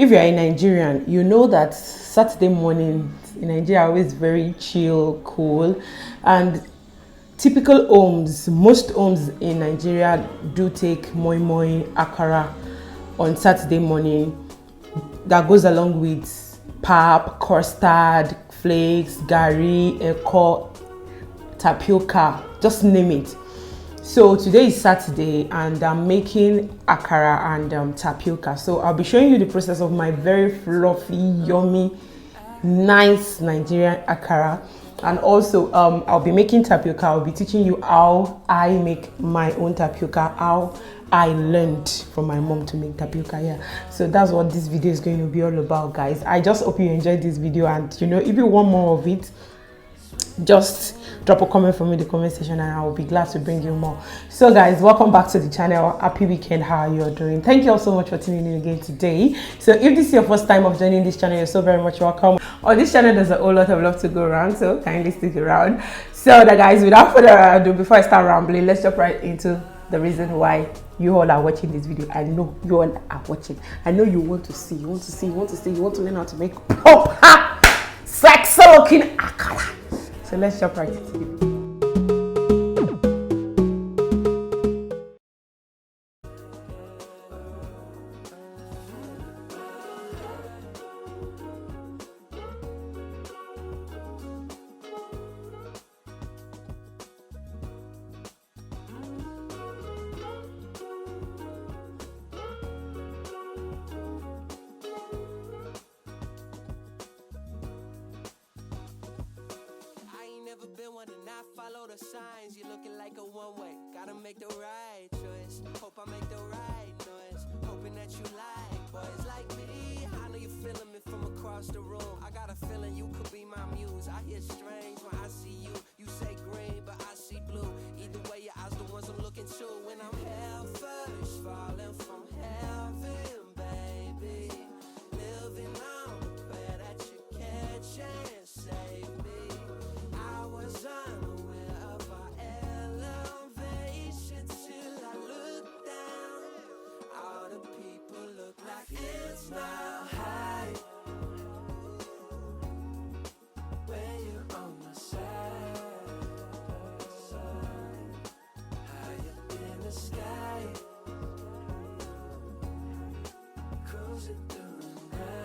if you're a Nigerian, you know that Saturday morning in Nigeria are always very chill, cool, and typical homes, most homes in Nigeria do take moi moi akara on Saturday morning. That goes along with pap, custard, flakes, gari, eko, tapioca, just name it. So today is Saturday and I'm making akara and tapioca. So I'll be showing you the process of my very fluffy, yummy, nice Nigerian akara. And also I'll be making tapioca. I'll be teaching you how I make my own tapioca, how I learned from my mom to make tapioca. Yeah, so that's what this video is going to be all about, guys. I just hope you enjoyed this video, and you know, if you want more of it, just drop a comment for me in the comment section and I will be glad to bring you more. So guys, welcome back to the channel. Happy weekend. How are you all doing? Thank you all so much for tuning in again today. So if this is your first time of joining this channel, you're so very much welcome. On this channel there's a whole lot of love to go around, so kindly stick around. So that, guys, without further ado, before I start rambling, let's jump right into the reason why you all are watching this video. I know you all are watching. I know you want to see, you want to learn how to make proper sexy looking akara. So let's jump right into the video. Follow the signs, you're looking like a one-way. Gotta make the right choice. Hope I make the right noise. Hoping that you like boys like me. I know you're feeling me from across the room. I got a feeling you could be my muse. I hear strange when I see you. You say green, but I see blue. Either way, your eyes the ones I'm looking to. When I'm hell first, falling from heaven, baby. Living on the prayer that you catch and save me. I was unaware of our elevation till I look down. All the people look like it's now high. When you're on my side, high up in the sky, cruising through the night.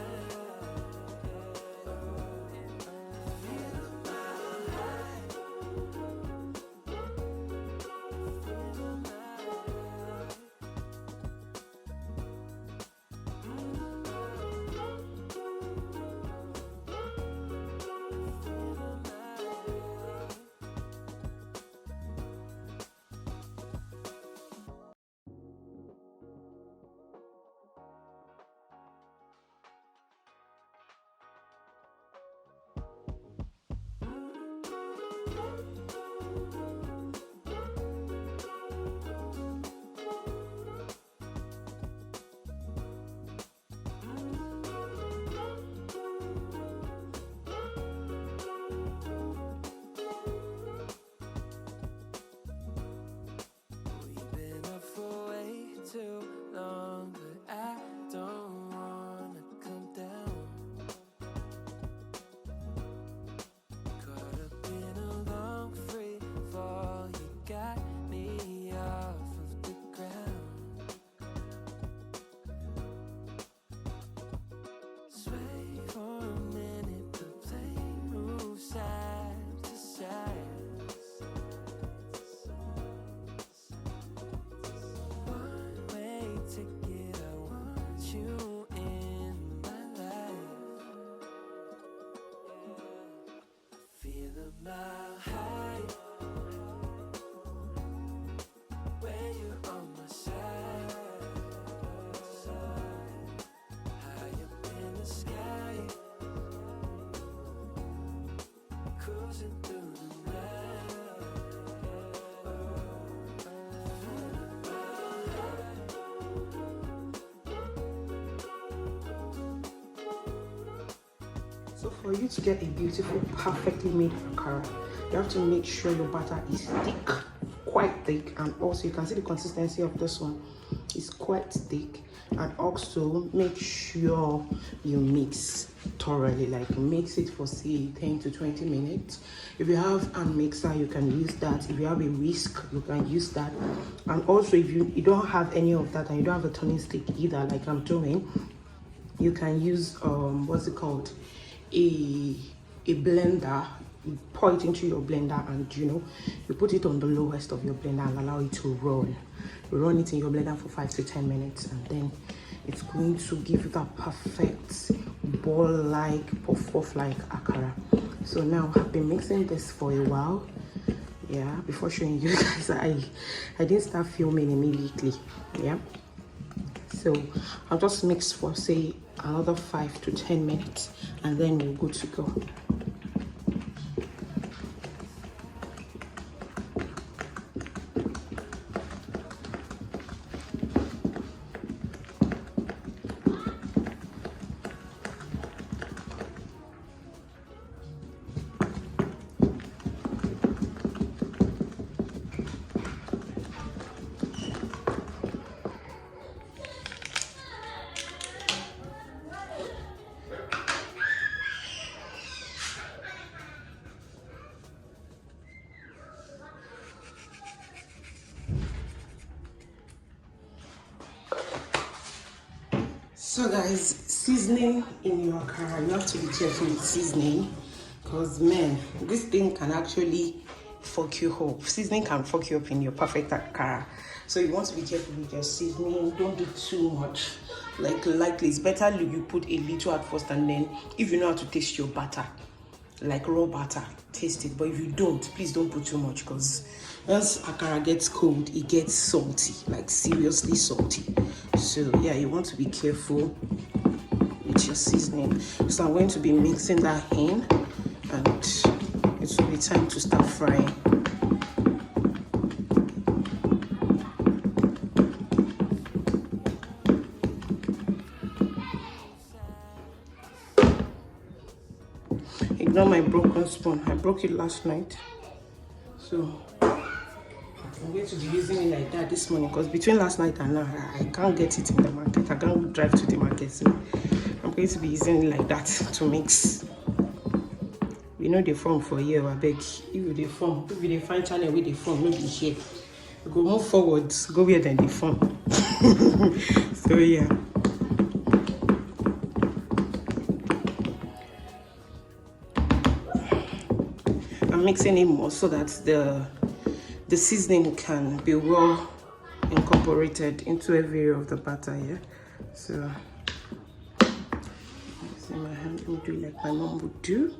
Too long, but I don't wanna come down. Caught up in a long free fall, you got me off of the ground. Sway for a minute, but play move side to side. Ticket, I want you in my life. Feel a mile high when you're on my side. High up in the sky, cruising through the night. So for you to get a beautiful, perfectly made akara, you have to make sure your batter is thick, quite thick, and also you can see the consistency of this one is quite thick. And also make sure you mix thoroughly, like mix it for say 10 to 20 minutes. If you have a mixer, you can use that. If you have a whisk, you can use that. And also if you don't have any of that and you don't have a turning stick either, like I'm doing, you can use what's it called, a blender. You pour it into your blender and you put it on the lowest of your blender and allow it to run. You run it in your blender for 5 to 10 minutes and then it's going to give you that perfect ball-like, puff-like akara. So now I've been mixing this for a while. Yeah, before showing you guys, I didn't start filming immediately. Yeah, so I'll just mix for say another 5 to 10 minutes and then we're good to go. So guys, seasoning in your akara, you have to be careful with seasoning because man, this thing can actually fuck you up. Seasoning can fuck you up in your perfect akara. So you want to be careful with your seasoning. Don't do too much. Likely it's better you put a little at first and then if you know how to taste your butter, like raw butter, taste it. But if you don't, please don't put too much because once akara gets cold, it gets salty, like seriously salty. So yeah, you want to be careful with your seasoning. So I'm going to be mixing that in and it will be time to start frying. Ignore my broken spoon. I broke it last night. So I'm going to be using it like that this morning because between last night and now, I can't get it in the market. I can't drive to the market. So I'm going to be using it like that to mix. We know the form for here, I beg. If you find channel with the form, maybe here. We go move forward, go where then the form. So yeah. I'm mixing it more so that the seasoning can be well incorporated into every area of the batter here. So using my hand, let me do it like my mom would do.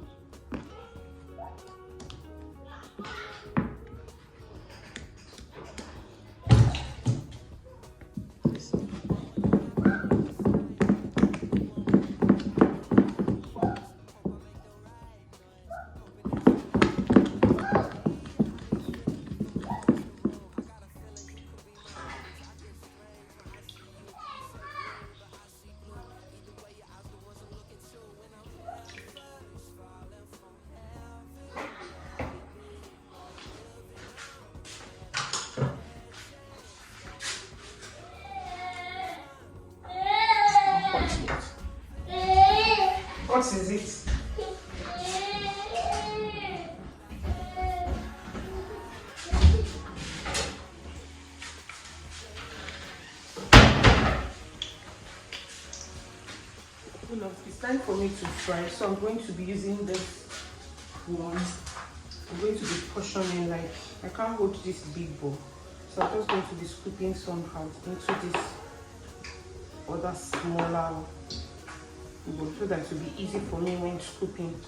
What is it? It's time for me to fry, so I'm going to be using this one. I'm going to be portioning, like I can't hold this big bowl, so I'm just going to be scooping somehow into this other smaller bowl so that it will be easy for me when scooping.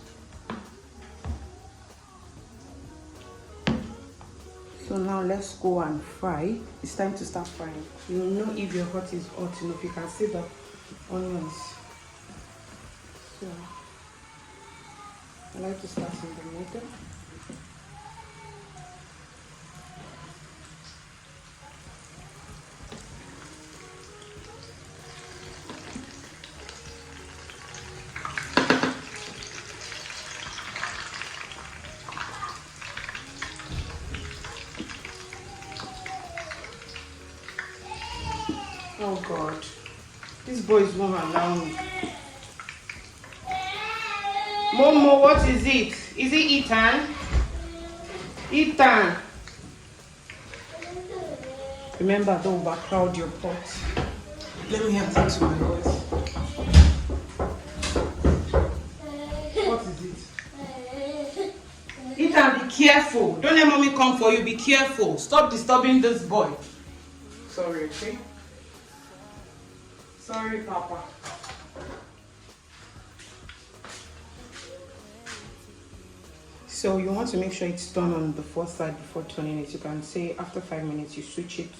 So now let's go and fry. It's time to start frying. You know if your hot is hot enough. You can see the onions. So I like to start in the middle. Oh God. These boys won't allow me. Momo, what is it? Is it Ethan? Ethan. Remember, don't overcrowd your pot. Let me attend to my voice. What is it? Ethan, be careful. Don't let mommy come for you. Be careful. Stop disturbing this boy. Sorry, okay? Sorry, Papa. So you want to make sure it's done on the first side before turning it. You can say after 5 minutes you switch it,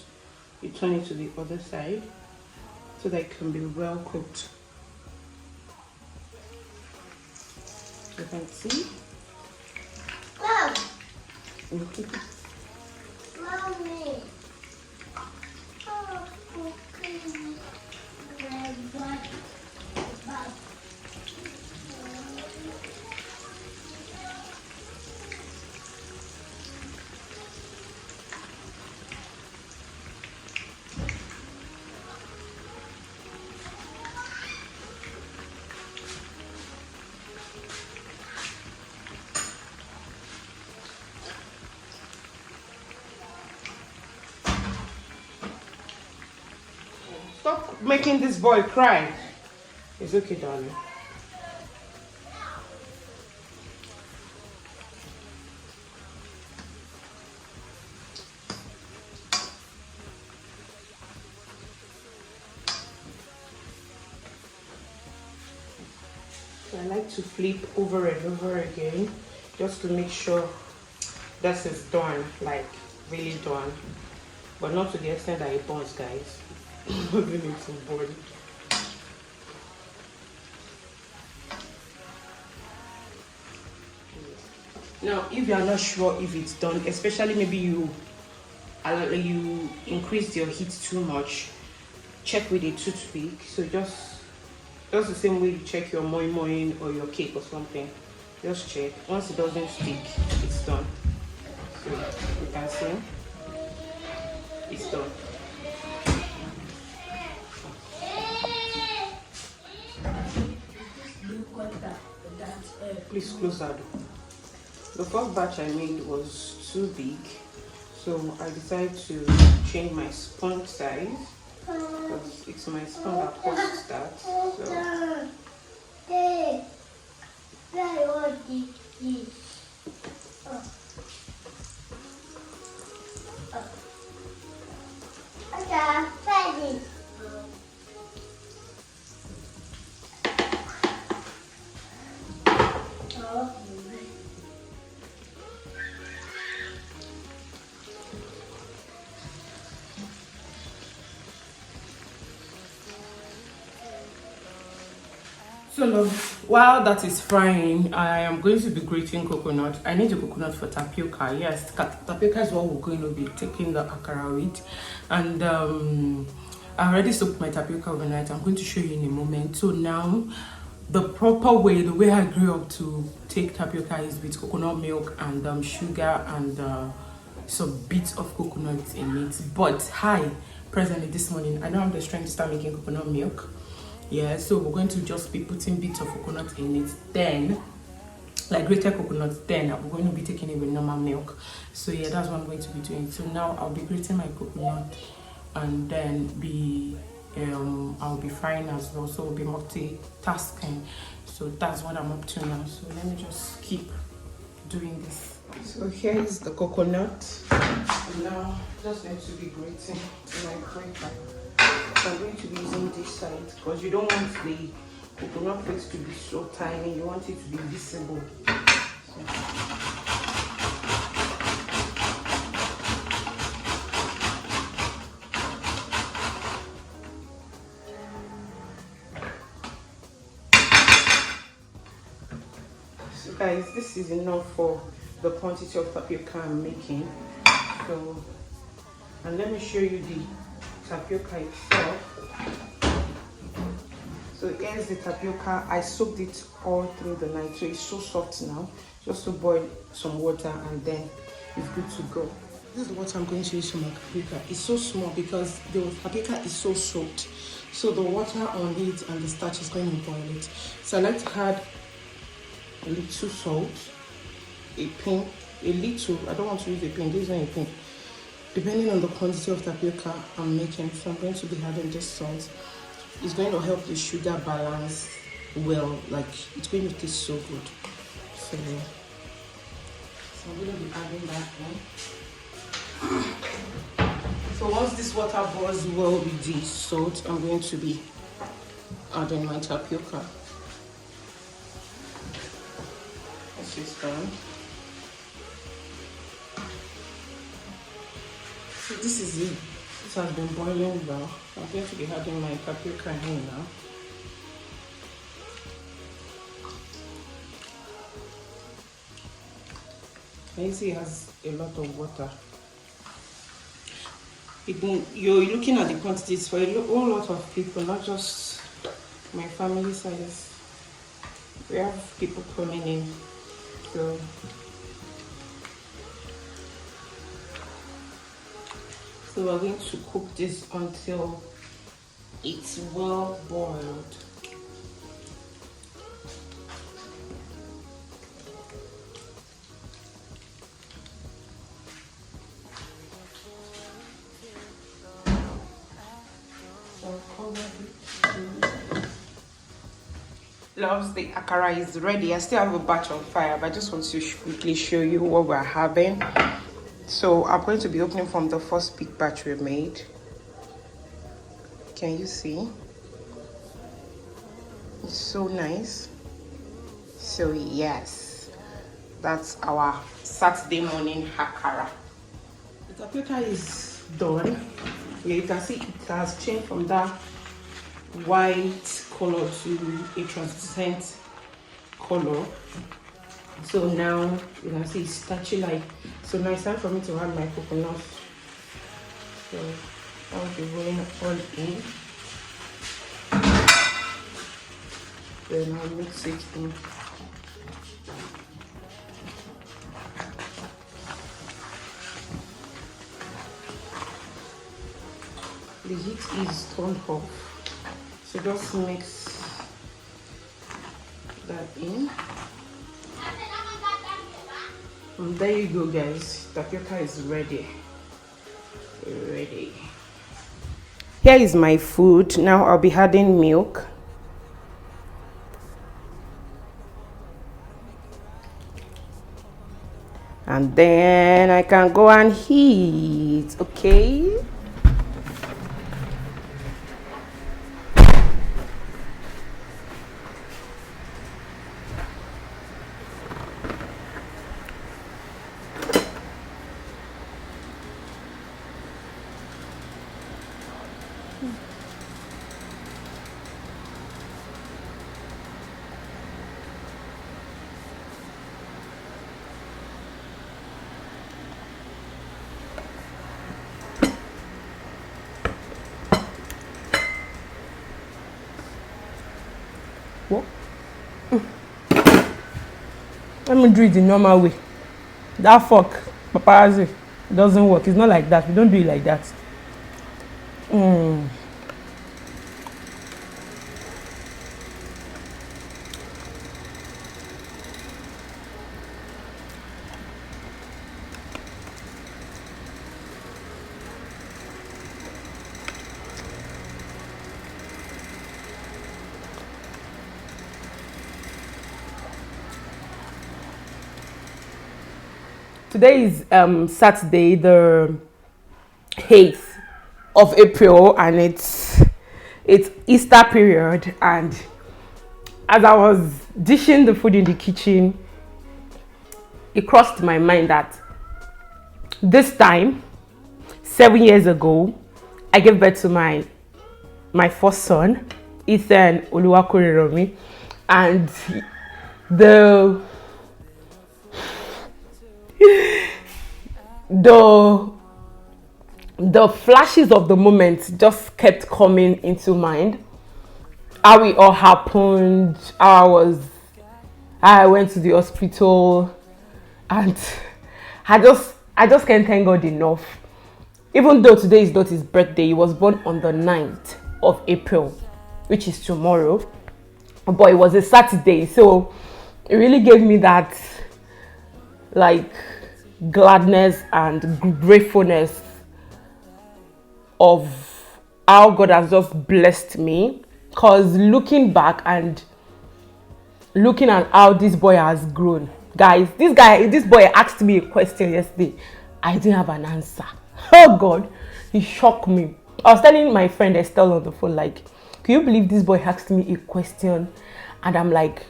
you turn it to the other side so that it can be well cooked. You can see. Mom. Okay. Mommy. Oh, okay. Stop making this boy cry. It's okay, darling. I like to flip over and over again just to make sure this is done, like really done, but not to the extent that it burns, guys. Moving it to board. Now, if you are not sure if it's done, especially maybe you increased your heat too much, check with a toothpick. So just the same way you check your moi moi or your cake or something. Just check. Once it doesn't stick, it's done. So you can see it's done. Please close that door. The first batch I made was too big, so I decided to change my spoon size because it's my spoon that causes that. So. So love, while that is frying, I am going to be grating coconut. I need a coconut for tapioca. Yes, tapioca is what we're going to be taking the akara with. And I already soaked my tapioca overnight. I'm going to show you in a moment. So now, the proper way, the way I grew up to take tapioca is with coconut milk and sugar and some bits of coconut in it. But presently this morning, I don't have the strength to start making coconut milk. Yeah, so we're going to just be putting bits of coconut in it, then like grated coconut, then we're going to be taking it with normal milk. So yeah, that's what I'm going to be doing. So now I'll be grating my coconut and then I'll be frying as well, so we'll be multitasking. So that's what I'm up to now. So let me just keep doing this. So here is the coconut. And now just going to be grating my grater. So I'm going to be using this side because you don't want the coconut flakes to be so tiny. You want it to be visible. So guys, this is enough for the quantity of tapioca I'm making. So, and let me show you the tapioca itself. So here's the tapioca. I soaked it all through the night, so it's so soft now. Just to boil some water and then it's good to go. This is what I'm going to use for my tapioca. It's so small because the tapioca is so soaked. So the water on it and the starch is going to boil it. So I like to add a little salt, a pin, a little. I don't want to use a pin. This is not a pin. Depending on the quantity of tapioca I'm making, so I'm going to be adding this salt. It's going to help the sugar balance well. Like it's going to taste so good. So I'm going to be adding that one. So once this water boils well with the salt, I'm going to be adding my tapioca. This is done. So this is it. This has been boiling well. I'm going to be adding my tapioca in now. You see it has a lot of water. You're looking at the quantities for a whole lot of people, not just my family size. We have people coming in, so we're going to cook this until it's well boiled. Loves, the akara is ready. I still have a batch on fire, but I just want to quickly show you what we're having. So I'm going to be opening from the first big batch we made. Can you see? It's so nice. So yes, that's our Saturday morning akara. The tapioca is done. Yeah, you can see it has changed from that white color to a translucent color. So now you can see it's starchy like. So now it's time for me to add my coconut. So I'll be rolling all in. Then I'll mix it in. The heat is turned off. So just mix that in. And there you go, guys. Tapioca is ready. Ready. Here is my food. Now I'll be adding milk. And then I can go and heat, okay? What? Let me do it the normal way. That fork, paparazzi, doesn't work. It's not like that. We don't do it like that. Today is Saturday, the 8th of April, and it's Easter period. And as I was dishing the food in the kitchen, it crossed my mind that this time 7 years ago I gave birth to my first son, Ethan Oluwakuriromi, and the flashes of the moment just kept coming into mind. How it all happened, how I went to the hospital, and I just can't thank God enough. Even though today is not his birthday, he was born on the 9th. of April, which is tomorrow. But it was a Saturday, so it really gave me that like gladness and gratefulness of how God has just blessed me. Because looking back and looking at how this boy has grown, guys, this boy asked me a question yesterday. I didn't have an answer. Oh God, he shocked me. I was telling my friend Estelle on the phone, like, can you believe this boy asked me a question? And I'm like,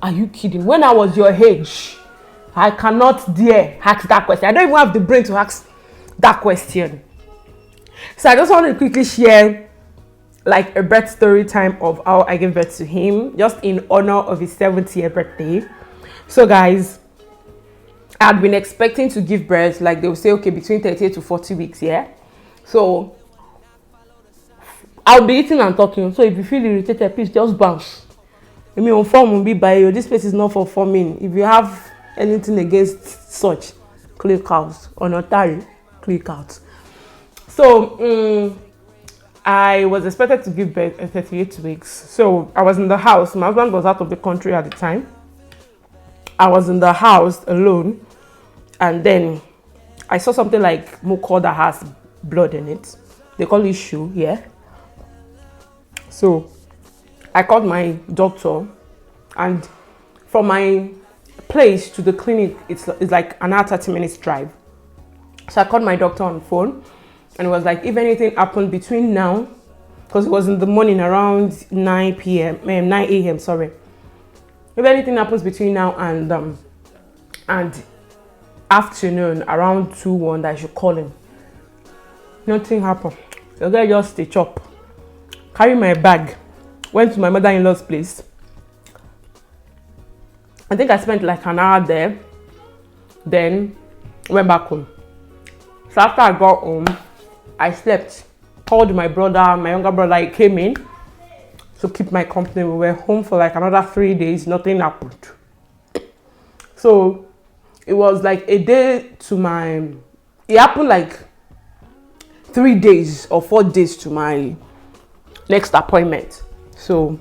are you kidding? When I was your age, I cannot dare ask that question. I don't even have the brain to ask that question. So I just want to quickly share like a birth story time of how I gave birth to him, just in honor of his 70th birthday. So guys, I had been expecting to give birth, like they will say, okay, between 38 to 40 weeks, yeah? So I'll be eating and talking. So if you feel irritated, please just bounce. I mean, form will be by you. This place is not for forming. If you have anything against such, click out. Or not, click out. So I was expected to give birth at 38 weeks. So I was in the house. My husband was out of the country at the time. I was in the house alone. And then I saw something like muco that has blood in it. They call it shoe, yeah. So I called my doctor, and from my place to the clinic, it's like an hour 30 minutes drive. So I called my doctor on the phone, and it was like, if anything happened between now, because it was in the morning around 9 a.m. Sorry. If anything happens between now and afternoon around 2-1, that I should call him. Nothing happened. The guy just stay chop. Carry my bag. Went to my mother-in-law's place. I think I spent like an hour there. Then went back home. So after I got home, I slept. Called my brother, my younger brother. He came in to keep my company. We were home for like another 3 days. Nothing happened. So it was like a day to my... It happened like 3 days or 4 days to my next appointment. So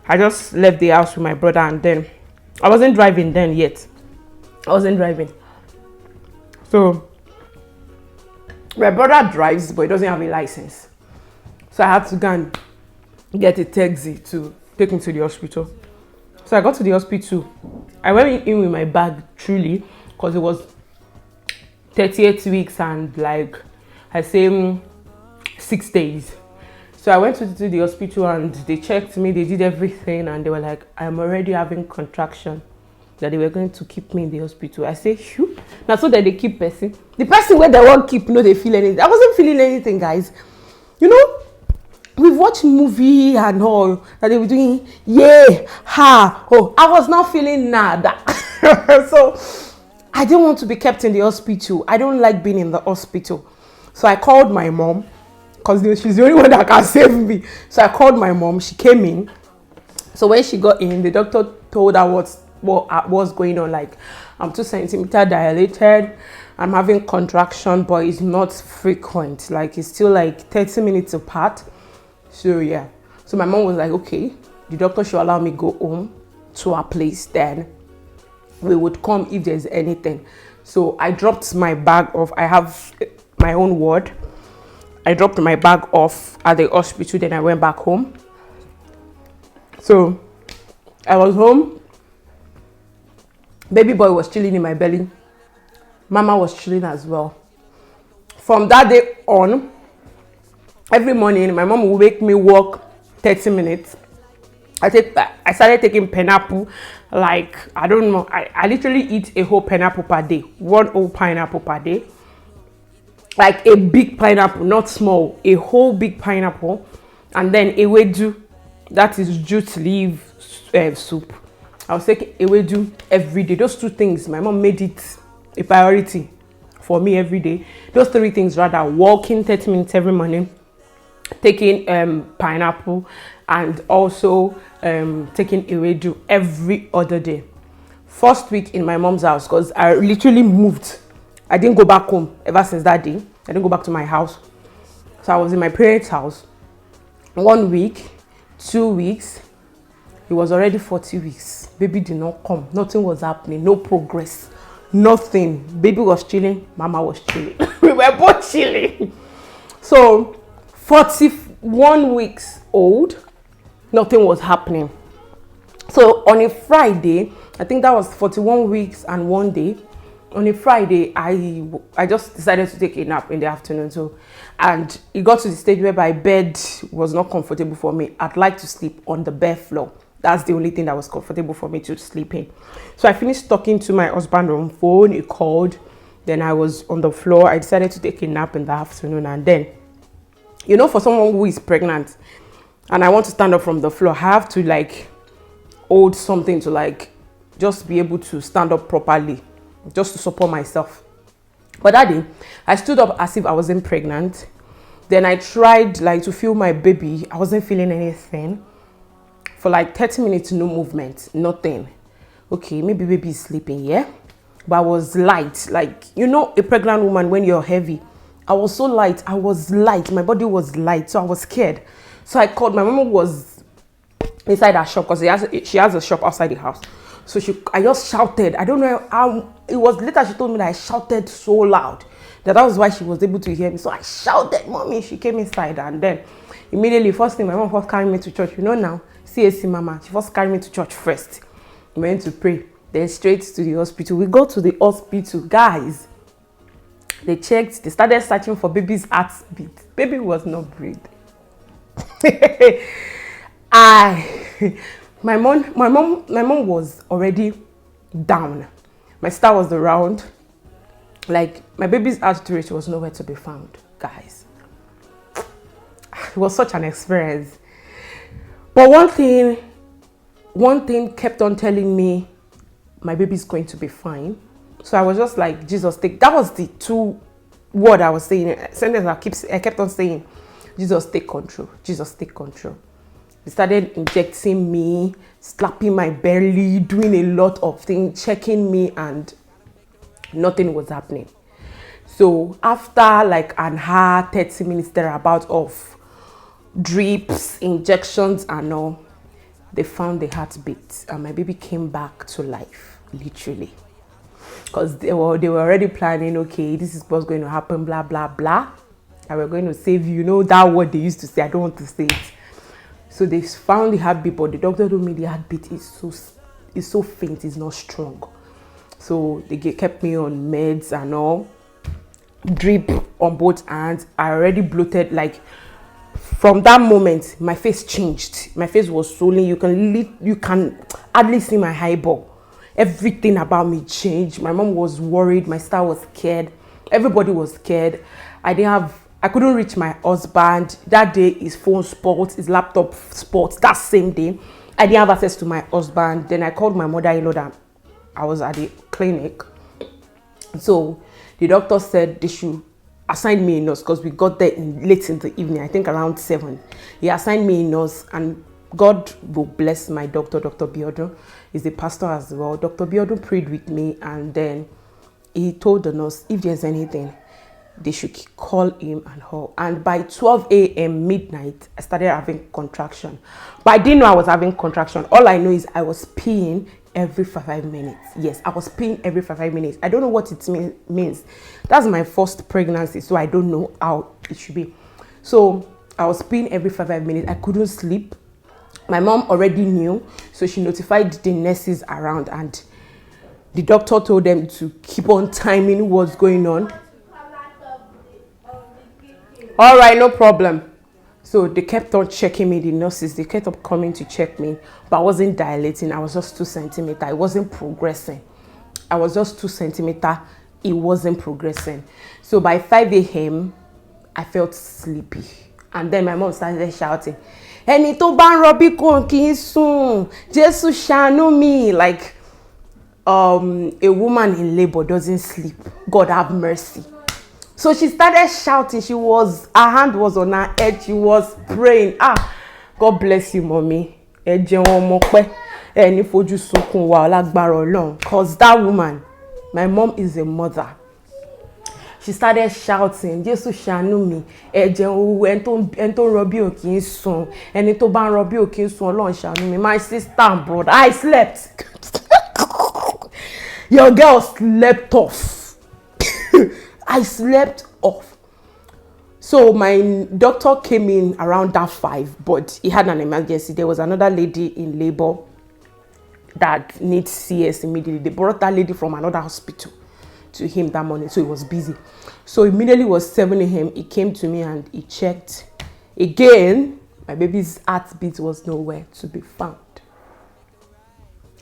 I just left the house with my brother, and then I wasn't driving then yet. I wasn't driving. So my brother drives, but he doesn't have a license. So I had to go and get a taxi to take me to the hospital. So I got to the hospital. I went in with my bag, truly, because it was 38 weeks and like I say 6 days. So I went to the hospital and they checked me, they did everything, and they were like, I'm already having contraction, that they were going to keep me in the hospital. I say, shoo. Now so that they keep person. The person where they won't keep, no, they feel anything. I wasn't feeling anything, guys. You know, we've watched movie and all that they were doing, yeah, ha, oh. I was not feeling nada. So I didn't want to be kept in the hospital. I don't like being in the hospital. So I called my mom, because she's the only one that can save me. So I called my mom. She came in. So when she got in, the doctor told her what was going on. Like, I'm 2 centimeters dilated. I'm having contraction, but it's not frequent. Like, it's still like 30 minutes apart. So yeah. So my mom was like, okay, the doctor should allow me go home to her place. Then we would come if there's anything. So I dropped my bag off. I have my own ward. I dropped my bag off at the hospital, then I went back home. So I was home. Baby boy was chilling in my belly. Mama was chilling as well. From that day on, every morning my mom would wake me, walk 30 minutes. I started taking pineapple. Like, I don't know, I literally eat a whole pineapple per day. 1 whole pineapple per day. Like a big pineapple, not small, a whole big pineapple, and then ewedu, that is jute leaf soup. I was taking ewedu every day. Those 2 things, my mom made it a priority for me every day. Those 3 things, rather, walking 30 minutes every morning, taking pineapple, and also taking ewedu every other day. First week in my mom's house, because I literally moved. I didn't go back home ever since that day. I didn't go back to my house. So I was in my parents' house. 1 week, 2 weeks, it was already 40 weeks. Baby did not come. Nothing was happening. No progress. Nothing. Baby was chilling. Mama was chilling. We were both chilling. So, 41 weeks old, nothing was happening. So, on a Friday, I think that was 41 weeks and 1 day. On a Friday, I just decided to take a nap in the afternoon. So, and it got to the stage where my bed was not comfortable for me. I'd like to sleep on the bare floor. That's the only thing that was comfortable for me to sleep in. So I finished talking to my husband on phone. He called. Then I was on the floor. I decided to take a nap in the afternoon. And then, you know, for someone who is pregnant and I want to stand up from the floor, I have to like hold something to like just be able to stand up properly, just to support myself. But that day, I stood up as if I wasn't pregnant. Then I tried like to feel my baby. I wasn't feeling anything. For like 30 minutes, no movement, nothing. Okay, maybe baby is sleeping, yeah? But I was light. Like, you know, a pregnant woman, when you're heavy. I was so light. I was light. My body was light. So I was scared. So I called. My mom was inside her shop because she has a shop outside the house. So I just shouted. I don't know how. It was later she told me that I shouted so loud. That was why she was able to hear me. So I shouted, Mommy. She came inside. And then immediately, first thing, my mom first carried me to church. You know now. CAC mama, she first carried me to church first. We went to pray, then straight to the hospital. We go to the hospital, guys. They checked, they started searching for baby's heartbeat. Baby was not breathing. My mom was already down. My sister was around. Like, my baby's heart rate was nowhere to be found, guys. It was such an experience. But one thing kept on telling me my baby's going to be fine. So I was just like, Jesus, that was the two word I was saying. Sentence I kept on saying, Jesus, take control. Jesus, take control. They started injecting me, slapping my belly, doing a lot of things, checking me, and nothing was happening. So after like an hour, 30 minutes thereabout of drips, injections and all, they found the heartbeat and my baby came back to life, literally. Because they were already planning, okay, this is what's going to happen, blah, blah, blah. And we're going to save you. You know that word they used to say, I don't want to say it. So they found the heartbeat, but the doctor told me the heartbeat is so faint, it's not strong. So they kept me on meds and all, drip on both hands. I already bloated, like, from that moment, my face changed. My face was swollen. You can hardly see my eyeball. Everything about me changed. My mom was worried. My sister was scared. Everybody was scared. I couldn't reach my husband. That day, his phone spoiled, his laptop spoiled. That same day, I didn't have access to my husband. Then I called my mother-in-law that I was at the clinic. So the doctor said they should assign me a nurse because we got there late in the evening, I think around 7. He assigned me a nurse, and God will bless my doctor, Dr. Biodun. He's a pastor as well. Dr. Biodun prayed with me, and then he told the nurse if there's anything, they should call him and her. And by 12 a.m. midnight, I started having contraction. But I didn't know I was having contraction. All I know is I was peeing every 5 minutes. Yes, I was peeing every 5 minutes. I don't know what it means. That's my first pregnancy, so I don't know how it should be. So I was peeing every 5 minutes. I couldn't sleep. My mom already knew, so she notified the nurses around, and the doctor told them to keep on timing what's going on. All right, no problem. So they kept on checking me, the nurses, they kept on coming to check me, but I wasn't dilating. I was just 2 centimeters. I wasn't progressing. I was just 2 centimeters. It wasn't progressing. So by 5 a.m., I felt sleepy. And then my mom started shouting, "Ẹni tó bá ń rọbí kò kí ń sùn, Jésù ṣàánú mi." Like a woman in labor doesn't sleep. God have mercy. So she started shouting. Her hand was on her head. She was praying. God bless you, mommy. Because that woman, my mom is a mother. she started shouting, "Jésù ṣàánú mi, ẹ̀jẹ̀ òwú ẹni tó rọbí ò kì í sùn, ẹni tó bá ń rọbí ò kì í sùn, Ọlọ́run ṣàánú mi." My sister and brother, I slept. Your girl slept off. I slept off. So my doctor came in around that 5, but he had an emergency. There was another lady in labor that needs CS immediately. They brought that lady from another hospital to him that morning, so he was busy. So immediately it was 7 a.m. He came to me and he checked. Again, my baby's heartbeat was nowhere to be found.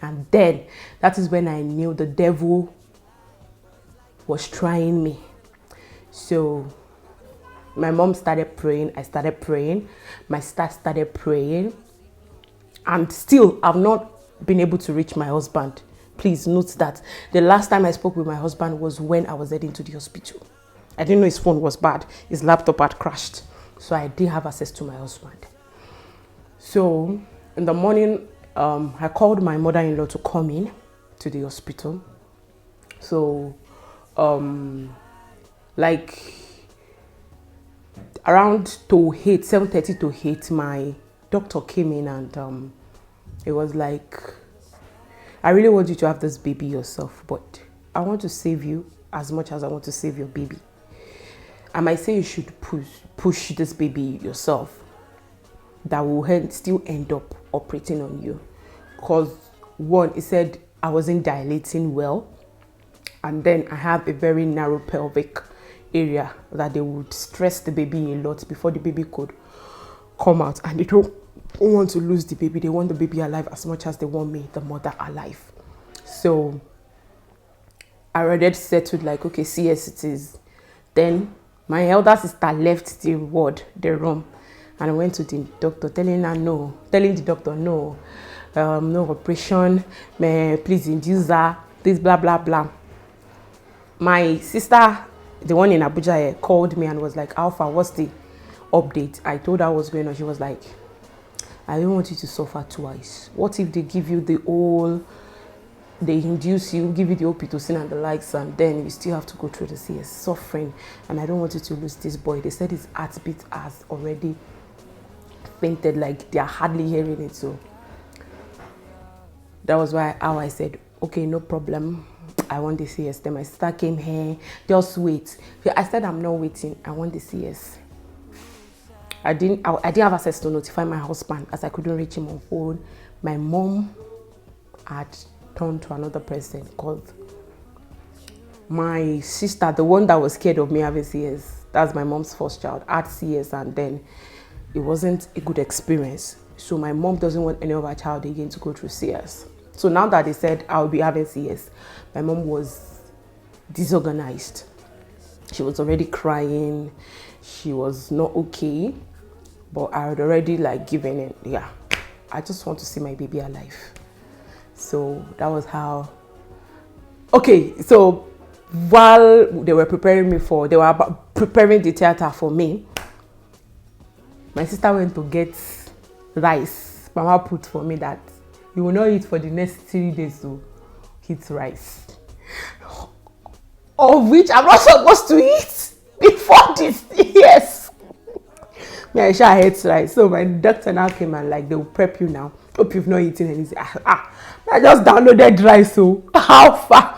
And then that is when I knew the devil was trying me. So my mom started praying, I started praying, my sister started praying, and still I've not been able to reach my husband. Please note that the last time I spoke with my husband was when I was heading to the hospital. I didn't know his phone was bad. His laptop had crashed. So I didn't have access to my husband. So in the morning, I called my mother-in-law to come in to the hospital. So like around to 8, 7:30 to 8, my doctor came in and it was like, "I really want you to have this baby yourself, but I want to save you as much as I want to save your baby. I might say you should push this baby yourself. That will still end up operating on you." Because one, he said I wasn't dilating well, and then I have a very narrow pelvic area that they would stress the baby a lot before the baby could come out, and they don't want to lose the baby. They want the baby alive as much as they want me, the mother, alive. So I already settled, like, okay, CS it is. Then my elder sister left the room, and I went to the doctor, telling the doctor no operation, please induce her, this blah blah blah. My sister, the one in Abuja, called me and was like, "Alpha, what's the update?" I told her what's going on. She was like, "I don't want you to suffer twice. What if they give you they induce you, give you the oxytocin and the likes, and then you still have to go through the CS suffering? And I don't want you to lose this boy." They said his heartbeat has already fainted, like they are hardly hearing it. So that was how I said, "Okay, no problem. I want the CS." Then my sister came here, "Just wait." I said, "I'm not waiting. I want the CS." I didn't have access to notify my husband as I couldn't reach him on phone. My mom had turned to another person called my sister, the one that was scared of me having CS. That's my mom's first child, had CS, and then it wasn't a good experience. So my mom doesn't want any of her child again to go through CS. So now that they said I'll be having CS, my mom was disorganized. She was already crying. She was not okay. But I had already given it. Yeah, I just want to see my baby alive. So that was how. Okay, so while they were preparing the theater for me, my sister went to get rice. Mama put for me that you will not eat for the next 3 days to eat rice, of which I'm not supposed to eat before this. Yes. Me, I sure hate rice. So my doctor now came and they will prep you now. Hope you've not eaten anything. I just downloaded rice. So how far?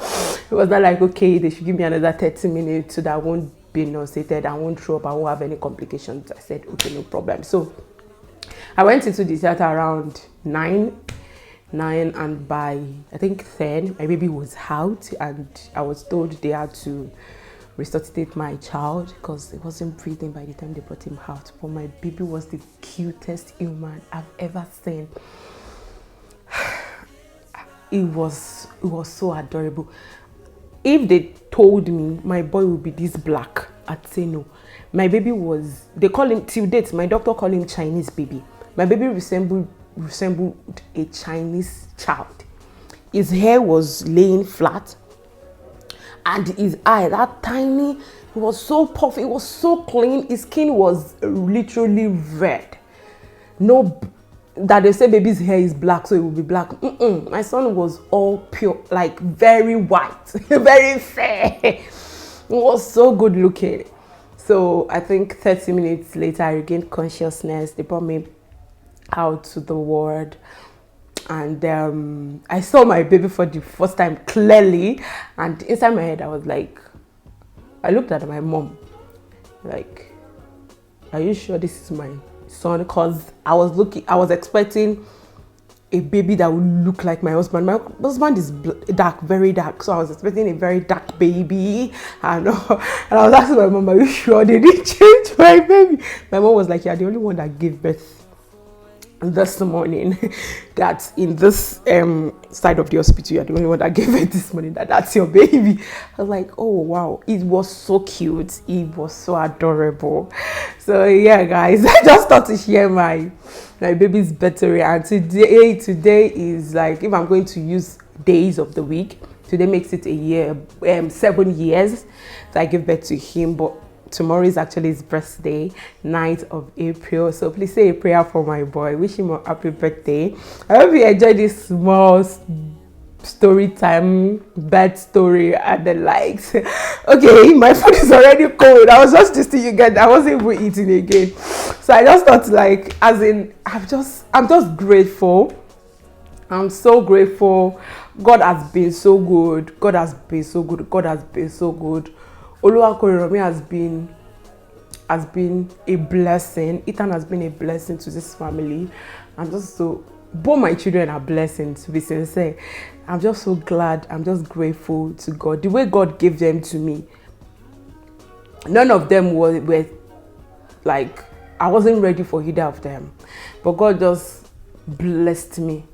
It was not like, okay, they should give me another 30 minutes so that I won't be nauseated, I won't throw up, I won't have any complications. I said, okay, no problem. So I went into the theater around 9, and by I think 10, my baby was out, and I was told they had to resuscitate my child because it wasn't breathing by the time they brought him out. But my baby was the cutest human I've ever seen. It was so adorable. If they told me my boy would be this black, I'd say no. My baby was, they call him, till date, my doctor called him Chinese baby. My baby resembled a Chinese child. His hair was laying flat, and his eye, that tiny, it was so puffy, it was so clean. His skin was literally red. No, that they say baby's hair is black, so it will be black. My son was all pure, very white, very fair. was so good looking. So I think 30 minutes later, I regained consciousness. They brought me out to the ward, and I saw my baby for the first time clearly. And inside my head, I was like, I looked at my mom, like, are you sure this is my son? Because I was expecting a baby that would look like my husband. My husband is dark, very dark, so I was expecting a very dark baby. And I was asking my mom, are you sure they didn't change my baby? My mom was like, yeah, the only one that gave birth this morning, that in this side of the hospital, you're the only one that gave it this morning, that's your baby. I was like, oh wow, it was so cute, it was so adorable. So yeah guys, I just thought to share my baby's birthday. And today is like, if I'm going to use days of the week, today makes it a year, 7 years that I gave birth to him. But tomorrow is actually his birthday, 9th of April. So please say a prayer for my boy. Wish him a happy birthday. I hope you enjoyed this small story time, bad story and the likes. Okay, my food is already cold. I was just testing you guys. I wasn't even eating again. So I just thought, like, as in, I'm just grateful. I'm so grateful. God has been so good. God has been so good. God has been so good. Oluwakoriromi has been a blessing. Ethan has been a blessing to this family. I'm just so, both my children are blessings, to be sincere. I'm just so glad. I'm just grateful to God. The way God gave them to me, none of them were like, I wasn't ready for either of them. But God just blessed me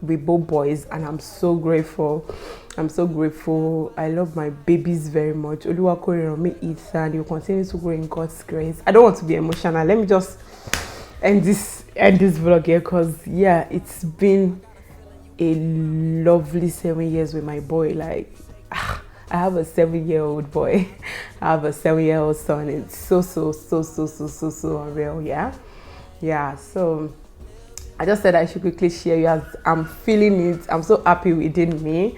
with both boys, and I'm so grateful. I'm so grateful. I love my babies very much. Oluwakoriromi Ethan, you continue to grow in God's grace. I don't want to be emotional. Let me just end this vlog here, because yeah, it's been a lovely 7 years with my boy. Like, I have a 7-year-old boy. I have a 7-year-old son. It's so unreal. Yeah. So I just said I should quickly share you, as I'm feeling it. I'm so happy within me.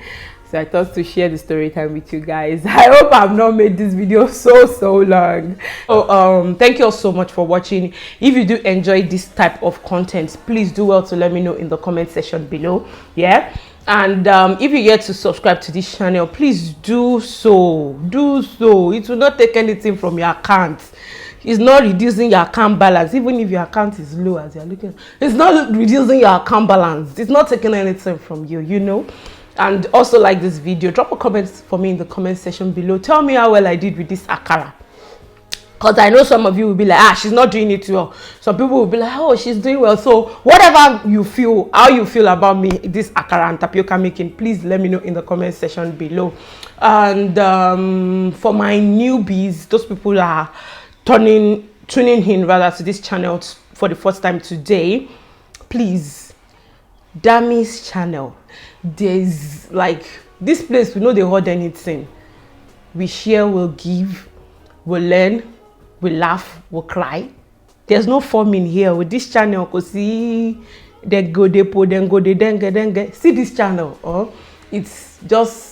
So I thought to share the story time with you guys. I hope I've not made this video so long. So thank you all so much for watching. If you do enjoy this type of content, please do well to let me know in the comment section below. Yeah. And if you get to subscribe to this channel, please do so. It will not take anything from your account. It's not reducing your account balance. Even if your account is low as you're looking, it's not reducing your account balance. It's not taking anything from you, you know. And also, like this video, drop a comment for me in the comment section below. Tell me how well I did with this akara, because I know some of you will be like, she's not doing it well. Some people will be like, oh, she's doing well. So whatever you feel, how you feel about me, this akara and tapioca making, please let me know in the comment section below. And for my newbies, those people are tuning in rather to this channel for the first time today, please, Dami's channel. There's like, this place, we know they hold anything. We share, we'll give, we'll learn, we'll laugh, we'll cry. There's no form in here with this channel, because see, they go, they po, then go, they dengue. See this channel, it's just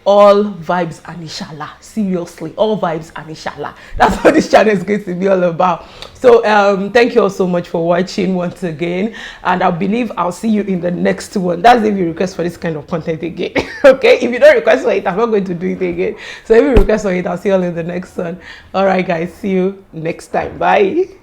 all vibes and inshallah. Seriously, all vibes and inshallah. That's what this channel is going to be all about. So thank you all so much for watching once again, and I believe I'll see you in the next one. That's if you request for this kind of content again. Okay, if you don't request for it, I'm not going to do it again. So if you request for it, I'll see you all in the next one. All right guys, see you next time. Bye.